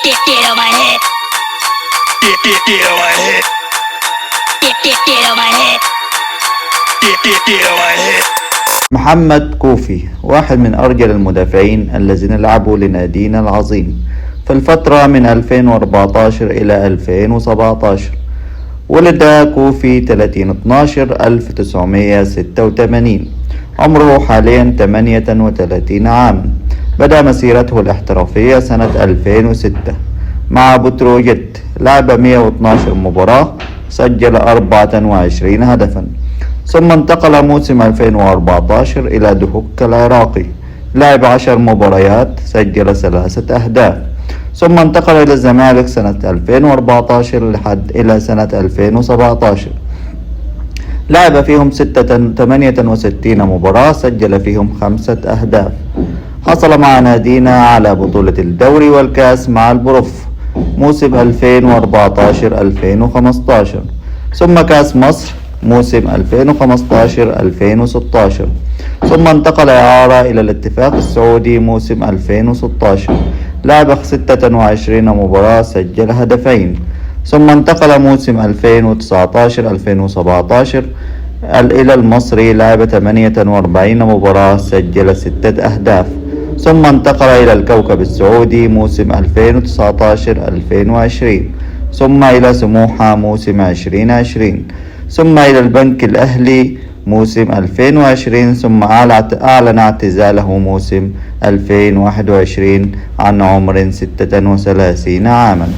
Get on my head. Get on my head. Get on my head. Get on my head. محمد كوفي واحد من أرجل المدافعين الذين لعبوا لنادينا العظيم في الفترة من 2014 إلى 2017. ولد كوفي 30/12/1986. عمره حاليا 38 عاما. بدأ مسيرته الاحترافية سنة 2006 مع بتروجيت. لعب 112 مباراة، سجل 24 هدفا. ثم انتقل موسم 2014 إلى دهوك العراقي. لعب 10 مباريات، سجل 3 أهداف. ثم انتقل إلى الزمالك سنة 2014 لحد إلى سنة 2017. لعب فيهم 68 مباراة، سجل فيهم 5 أهداف. حصل مع نادينا على بطولة الدوري والكاس مع البروف موسم 2014-2015، ثم كاس مصر موسم 2015-2016، ثم انتقل إعارة إلى الاتفاق السعودي موسم 2016. لعب 26 مباراة، سجل هدفين. ثم انتقل موسم 2019-2017 إلى المصري. لعب 48 مباراة، سجل 6 أهداف. ثم انتقل إلى الكوكب السعودي موسم 2019-2020، ثم إلى سموحة موسم 2020، ثم إلى البنك الأهلي موسم 2020، ثم أعلن اعتزاله موسم 2021 عن عمر 36 عاما.